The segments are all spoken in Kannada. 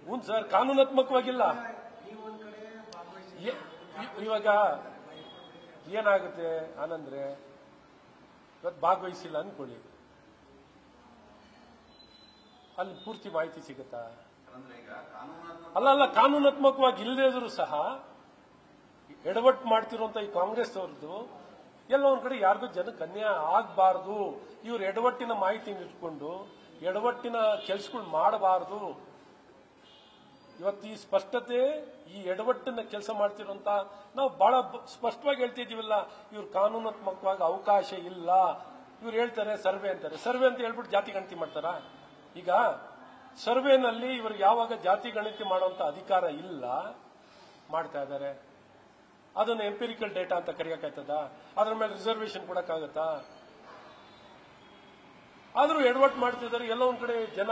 ಹ್ಞೂ ಸರ್, ಕಾನೂನಾತ್ಮಕವಾಗಿಲ್ಲ. ಇವಾಗ ಏನಾಗುತ್ತೆ ಆನಂದ್ರೆ, ಇವತ್ತು ಭಾಗವಹಿಸಿಲ್ಲ ಅನ್ಕೊಳ್ಳಿ, ಅಲ್ಲಿ ಪೂರ್ತಿ ಮಾಹಿತಿ ಸಿಗುತ್ತಾ? ಅಲ್ಲ, ಕಾನೂನಾತ್ಮಕವಾಗಿ ಇಲ್ಲದೇ ಇದ್ರು ಸಹ ಎಡವಟ್ಟು ಮಾಡ್ತಿರುವಂತ ಈ ಕಾಂಗ್ರೆಸ್ ಅವ್ರದ್ದು ಎಲ್ಲ ಒಂದ್ ಕಡೆ ಯಾರಿಗೂ ಜನಕ್ಕೆ ಅನ್ಯಾಯ ಆಗಬಾರ್ದು, ಇವ್ರ ಎಡವಟ್ಟಿನ ಮಾಹಿತಿನ ಇಟ್ಕೊಂಡು ಎಡವಟ್ಟಿನ ಕೆಲಸಗಳು ಮಾಡಬಾರದು. ಇವತ್ತು ಈ ಸ್ಪಷ್ಟತೆ, ಈ ಎಡವಟ್ಟಿನ ಕೆಲಸ ಮಾಡ್ತಿರುವಂತ ನಾವು ಬಹಳ ಸ್ಪಷ್ಟವಾಗಿ ಹೇಳ್ತಿದೀವಲ್ಲ, ಇವ್ರು ಕಾನೂನಾತ್ಮಕವಾಗಿ ಅವಕಾಶ ಇಲ್ಲ. ಇವ್ರು ಹೇಳ್ತಾರೆ ಸರ್ವೆ ಅಂತಾರೆ, ಸರ್ವೆ ಅಂತ ಹೇಳ್ಬಿಟ್ಟು ಜಾತಿ ಗಣತಿ ಮಾಡ್ತಾರ? ಈಗ ಸರ್ವೆನಲ್ಲಿ ಇವ್ರಿಗೆ ಯಾವಾಗ ಜಾತಿ ಗಣತಿ ಮಾಡುವಂತ ಅಧಿಕಾರ ಇಲ್ಲ, ಮಾಡ್ತಾ ಇದ್ದಾರೆ. ಅದನ್ನು ಎಂಪಿರಿಕಲ್ ಡೇಟಾ ಅಂತ ಕರೆಯಕ್ಕಾಯ್ತದ? ಅದ್ರ ಮೇಲೆ ರಿಸರ್ವೇಶನ್ ಕೊಡಕ್ಕಾಗತ್ತಾ? ಆದ್ರೂ ಎಡವಟ್ಟು ಮಾಡ್ತಿದ್ದಾರೆ. ಎಲ್ಲ ಒಂದ್ ಕಡೆ ಜನ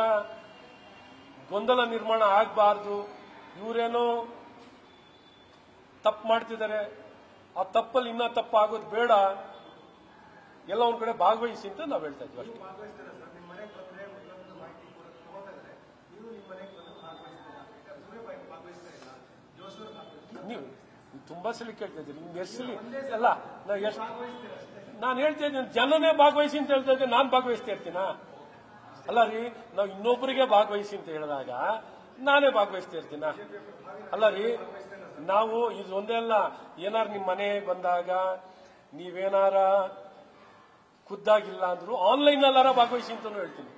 ಗೊಂದಲ ನಿರ್ಮಾಣ ಆಗಬಾರ್ದು, ಇವರೇನೋ ತಪ್ಪು ಮಾಡ್ತಿದ್ದಾರೆ, ಆ ತಪ್ಪಲ್ಲಿ ಇನ್ನೂ ತಪ್ಪು ಆಗೋದು ಬೇಡ, ಎಲ್ಲ ಒಂದ್ ಕಡೆ ಭಾಗವಹಿಸಿ ಅಂತ ನಾವು ಹೇಳ್ತಾ ಇದ್ವಿ ಅಷ್ಟೇ. ನೀವು ತುಂಬಾ ಸಲ ಕೇಳ್ತಾ ಇದ್ದೀರಿ, ನಿಮ್ಗೆ ಎಷ್ಟು ಸಲ ಅಲ್ಲ, ನಾನು ಹೇಳ್ತಾ ಇದ್ದೀನಿ ಜನನೇ ಭಾಗವಹಿಸಿ ಅಂತ ಹೇಳ್ತಾ ಇದ್ದೆ, ನಾನು ಭಾಗವಹಿಸ್ತಾ ಇರ್ತೀನ? ಅಲ್ಲ ರೀ, ನಾವು ಇನ್ನೊಬ್ಬರಿಗೆ ಭಾಗವಹಿಸಿ ಅಂತ ಹೇಳಿದಾಗ ನಾನೇ ಭಾಗವಹಿಸ್ತಾ ಇರ್ತೀನ? ಅಲ್ಲ ರೀ, ನಾವು ಇದು ಒಂದೇ ಅಲ್ಲ, ಏನಾರು ನಿಮ್ಮ ಮನೆಗೆ ಬಂದಾಗ ನೀವೇನಾರ ಖುದ್ದಾಗಿಲ್ಲ ಅಂದ್ರು ಆನ್ಲೈನ್ ಅಲ್ಲಾರ ಭಾಗವಹಿಸಿ ಅಂತಾನು ಹೇಳ್ತೀನಿ.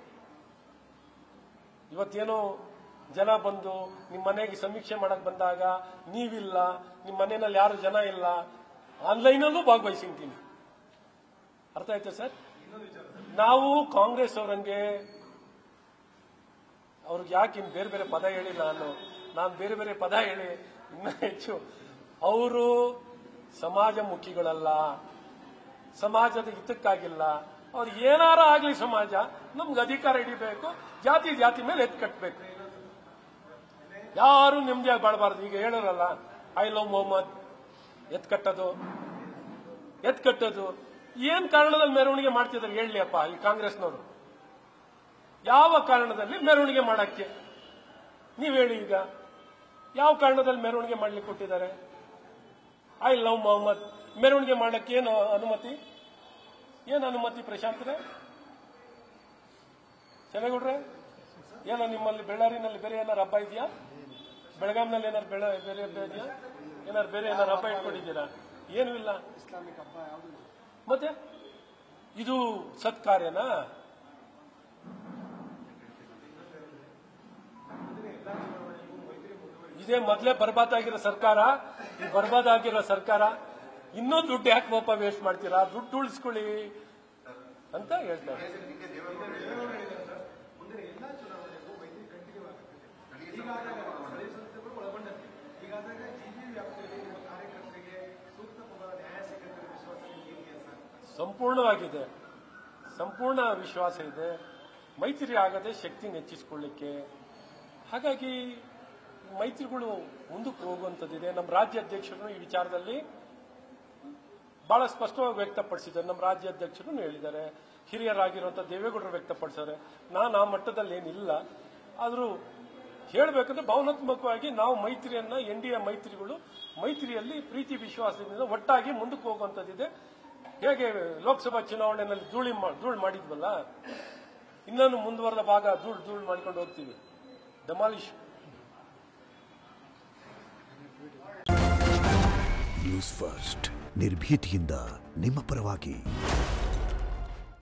ಇವತ್ತೇನೋ ಜನ ಬಂದು ನಿಮ್ಮ ಮನೆಗೆ ಸಮೀಕ್ಷೆ ಮಾಡಕ್ ಬಂದಾಗ ನೀವಿಲ್ಲ, ನಿಮ್ಮ ಮನೆಯಲ್ಲಿ ಯಾರು ಜನ ಇಲ್ಲ, ಆನ್ಲೈನಲ್ಲೂ ಭಾಗವಹಿಸಿ ಅಂತೀನಿ. ಅರ್ಥ ಆಯ್ತಾ ಸರ್? ನಾವು ಕಾಂಗ್ರೆಸ್ ಅವರಂಗೆ ಅವ್ರಿಗೆ ಯಾಕೆ ಇನ್ನು ಬೇರೆ ಬೇರೆ ಪದ ಹೇಳಿಲ್ಲ, ನಾನು ಬೇರೆ ಬೇರೆ ಪದ ಹೇಳಿ ಇನ್ನ ಹೆಚ್ಚು, ಅವರು ಸಮಾಜ ಮುಖಿಗಳಲ್ಲ, ಸಮಾಜದ ಹಿತಕ್ಕಾಗಿಲ್ಲ. ಅವ್ರು ಏನಾರ ಆಗ್ಲಿ ಸಮಾಜ ನಮ್ಗೆ ಅಧಿಕಾರ ಹಿಡಿಬೇಕು, ಜಾತಿ ಮೇಲೆ ಎತ್ತು ಕಟ್ಟಬೇಕು, ಯಾರು ನೆಮ್ಮದಿಯಾಗಿ ಬಾಳಬಾರ್ದು. ಈಗ ಹೇಳೋರಲ್ಲ, ಐ ಲವ್ ಮೊಹಮ್ಮದ್, ಎತ್ ಕಟ್ಟೋದು ಏನ್ ಕಾರಣದಲ್ಲಿ ಮೆರವಣಿಗೆ ಮಾಡ್ತಿದ್ದಾರೆ ಹೇಳಿ ಅಪ್ಪ ಈ ಕಾಂಗ್ರೆಸ್ನವರು? ಯಾವ ಕಾರಣದಲ್ಲಿ ಮೆರವಣಿಗೆ ಮಾಡಕ್ಕೆ ನೀವ್ ಹೇಳಿ? ಈಗ ಯಾವ ಕಾರಣದಲ್ಲಿ ಮೆರವಣಿಗೆ ಮಾಡ್ಲಿಕ್ಕೆ ಕೊಟ್ಟಿದ್ದಾರೆ? ಐ ಲವ್ ಮೊಹಮ್ಮದ್ ಮೆರವಣಿಗೆ ಮಾಡಕ್ಕೆ ಏನು ಅನುಮತಿ? ಪ್ರಶಾಂತ್ರೆ, ಚೆನ್ನಗೌಡ್ರೆ, ಏನೋ ನಿಮ್ಮಲ್ಲಿ ಬಳ್ಳಾರಿನಲ್ಲಿ ಬೇರೆ ಏನಾರು ಹಬ್ಬ ಇದೆಯಾ? ಬೆಳಗಾಂನಲ್ಲಿ ಏನಾರು ಬೇರೆ ಹಬ್ಬ ಇದೆಯಾ? ಏನಾರು ಬೇರೆ ಏನಾರು ಹಬ್ಬ ಇಟ್ಕೊಂಡಿದ್ದೀರಾ? ಏನೂ ಇಲ್ಲ. ಇಸ್ಲಾಮಿಕ್ ಹಬ್ಬ ಯಾವುದು? ಮತ್ತೆ ಇದು ಸತ್ಕಾರ್ಯನಾ? ಇದೇ ಮೊದಲೇ ಬರ್ಬಾದಾಗಿರೋ ಸರ್ಕಾರ, ಈ ಬರ್ಬಾದಾಗಿರೋ ಸರ್ಕಾರ ಇನ್ನೂ ದುಡ್ಡು ಯಾಕೆ ಪಾಪ ವೇಸ್ಟ್ ಮಾಡ್ತೀರಾ? ದುಡ್ಡು ಉಳಿಸ್ಕೊಳ್ಳಿ ಅಂತ ಹೇಳ್ತಾರೆ. ಸಂಪೂರ್ಣ ವಿಶ್ವಾಸ ಇದೆ. ಮೈತ್ರಿ ಆಗದೆ ಶಕ್ತಿ ಹೆಚ್ಚಿಸಿಕೊಳ್ಳಿಕ್ಕೆ. ಹಾಗಾಗಿ ಮೈತ್ರಿಗಳು ಮುಂದಕ್ಕೆ ಹೋಗುವಂಥದ್ದಿದೆ. ನಮ್ಮ ರಾಜ್ಯಾಧ್ಯಕ್ಷರು ಈ ವಿಚಾರದಲ್ಲಿ ಬಹಳ ಸ್ಪಷ್ಟವಾಗಿ ವ್ಯಕ್ತಪಡಿಸಿದ್ದಾರೆ. ನಮ್ಮ ರಾಜ್ಯಾಧ್ಯಕ್ಷರು ಹೇಳಿದ್ದಾರೆ, ಹಿರಿಯರಾಗಿರುವಂಥ ದೇವೇಗೌಡರು ವ್ಯಕ್ತಪಡಿಸಿದ್ದಾರೆ. ನಾನು ಆ ಮಟ್ಟದಲ್ಲಿ ಏನಿಲ್ಲ, ಆದರೂ ಹೇಳಬೇಕಂದ್ರೆ ಭಾವನಾತ್ಮಕವಾಗಿ ನಾವು ಮೈತ್ರಿಯನ್ನ, NDA ಮೈತ್ರಿಯಲ್ಲಿ ಪ್ರೀತಿ ವಿಶ್ವಾಸದಿಂದ ಒಟ್ಟಾಗಿ ಮುಂದಕ್ಕೆ ಹೋಗುವಂಥದ್ದಿದೆ. ಹೇಗೆ ಲೋಕಸಭಾ ಚುನಾವಣೆಯಲ್ಲಿ ಧೂಳು ಮಾಡಿದ್ವಲ್ಲ, ಇನ್ನೊಂದು ಮುಂದುವರೆದ ಭಾಗ ಧೂಳು ಮಾಡ್ಕೊಂಡು ಹೋಗ್ತೀವಿ. ಡೆಮಾಲಿಶ್. ನ್ಯೂಸ್ ಫಸ್ಟ್, ನಿರ್ಭೀತಿಯಿಂದ ನಿಮ್ಮ ಪರವಾಗಿ.